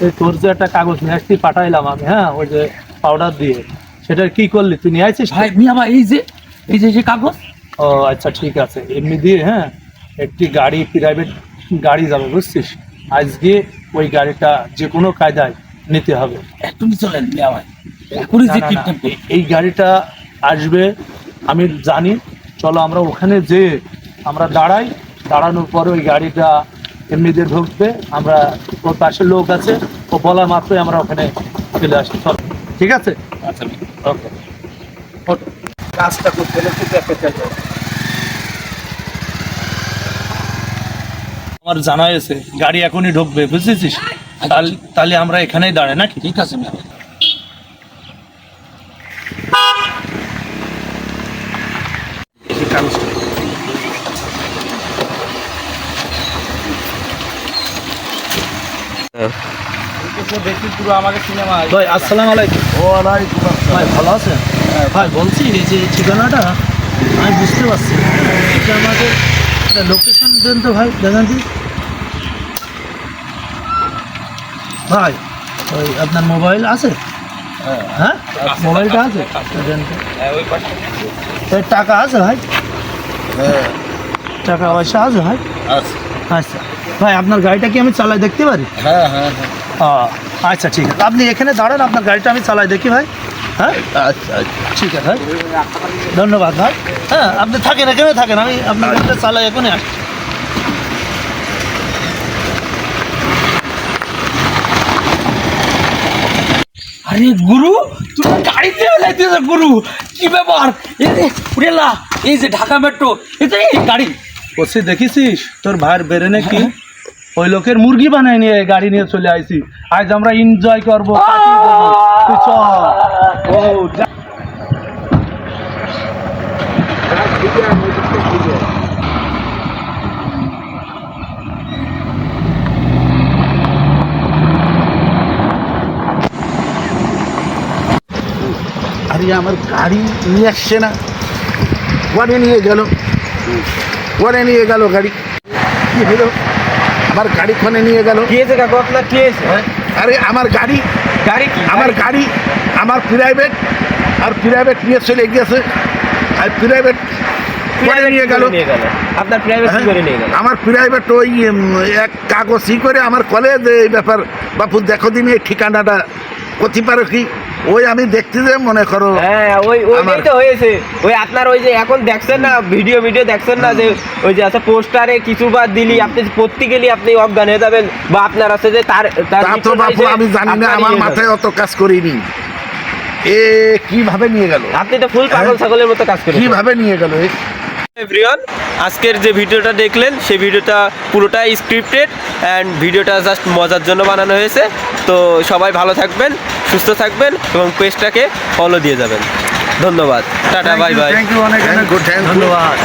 এই তোর যে একটা কাগজ নিয়ে আসছি পাঠাইলাম আমি, হ্যাঁ, ওই যে পাউডার দিয়ে, সেটা কি করলি তুই নিয়ে আসছিস? ভাই আমার এই যে কাগজ। ও আচ্ছা ঠিক আছে, এমনি দিয়ে, হ্যাঁ, একটি গাড়ি, প্রাইভেট গাড়ি যাবে বুঝছিস, আজকে ওই গাড়িটা যে কোনো কায়দায় নিতে হবে। এখনই চলেন মিয়া ভাই, এখনই না, যে না, না, কিডন্যাপ করি। এই গাড়িটা আসবে আমি জানি। চলো আমরা ওখানে যে আমরা দাঁড়ানোর পরে ওই গাড়িটা এমনিতে ঢুকবে, আমরা ওর পাশে লোক আছে, ও বলা মাত্রই আমরা ওখানে চলে আসি। চল, ঠিক আছে, আচ্ছা ওকে। কাজটা করতে হলে খুব একটা চাইতে আমার জানা হয়েছে গাড়ি এখনই ঢুকবে, বুঝেছিস? তাহলে আমরা এখানেই দাঁড়াই নাকি? ঠিক আছে মিয়া ভাই। ভাই আসসালামু আলাইকুম। ভাই ভালো আছেন? ভাই বলছি এই যে ঠিকানাটা আমি বুঝতে পারছি না, এটা আমাদের লোকেশন দেন তো ভাই, দেখান দিন ভাই। ওই আপনার মোবাইল আছে? হ্যাঁ, মোবাইলটা আছে? দেন তো। এই টাকা আছে ভাই? টাকা পয়সা আছে ভাই? আচ্ছা ভাই, আপনার গাড়িটা কি আমি চালাই দেখতে পারি? আচ্ছা ঠিক আছে, আপনি এখানে দাঁড়ান, আপনার গাড়িটা আমি চালাই দেখি ভাই। হ্যাঁ আচ্ছা ঠিক আছে ভাই, ধন্যবাদ ভাই। হ্যাঁ, আপনি থাকেন, এখানে থাকেন, আমি আপনার গাড়িটা চালাই এখনই আসি। আরে গুরু, তুমি গাড়িতে লাইতেছ গুরু, কি ব্যাপার? এই যে উড়েলা, এই যে ঢাকা মেট্রো, এটা এই গাড়ি। বলছি দেখেছিস তোর ভাইয়ের বেরেনে কি ওই লোকের মুরগি বানায় নিয়ে গাড়ি নিয়ে চলে আইছি, আজ আমরা এনজয় করবো, party করবো। তুই চল। ও যা। আরে আমার গাড়ি নিয়ে আসছে না, ওয়ারে নিয়ে গেল, গাড়ি কি হলো? আমার গাড়ি ক্ষণে নিয়ে গেল। কি হয়েছে কাকু, আপনার কি হয়েছে? আরে আমার গাড়ি কি? আমার প্রাইভেট, আর প্রাইভেট নিয়ে চলে গিয়েছে, আর প্রাইভেট করে নিয়ে গেল। আপনার প্রাইভেট কি করে নিয়ে গেল? আমার প্রাইভেট ওই এক কাগজ ই করে আমার কলেজ এই ব্যাপার, বাপু দেখো দিন এই ঠিকানাটা করতে পারো কি? ওই আমি দেখতে যে মনে করো। হ্যাঁ, ওইটাই তো হয়েছে। ওই আপনার ওই যে এখন দেখছেন না, ভিডিও দেখছেন না, যে ওই যে আছে পোস্টারে কিছু বার দিলি আপনি পড়তে গেলে আপনি অজ্ঞান হয়ে যাবেন, বা আপনার আছে যে তার তা তো বাপু আমি জানি না, আমার মাথায় অত কাজ করিনি। এ কিভাবে নিয়ে গেল? আপনি তো ফুল পাগল ছাগলের মতো কাজ করেন। কিভাবে নিয়ে গেল? এভরিওয়ান, আজকের যে ভিডিওটা দেখলেন সেই ভিডিওটা পুরোটাই স্ক্রিপ্টেড অ্যান্ড ভিডিওটা জাস্ট মজার জন্য বানানো হয়েছে। তো সবাই ভালো থাকবেন, সুস্থ থাকবেন এবং পেজটাকে ফলো দিয়ে যাবেন। ধন্যবাদ, tata, bye bye. Thank you, অনেক অনেক ধন্যবাদ।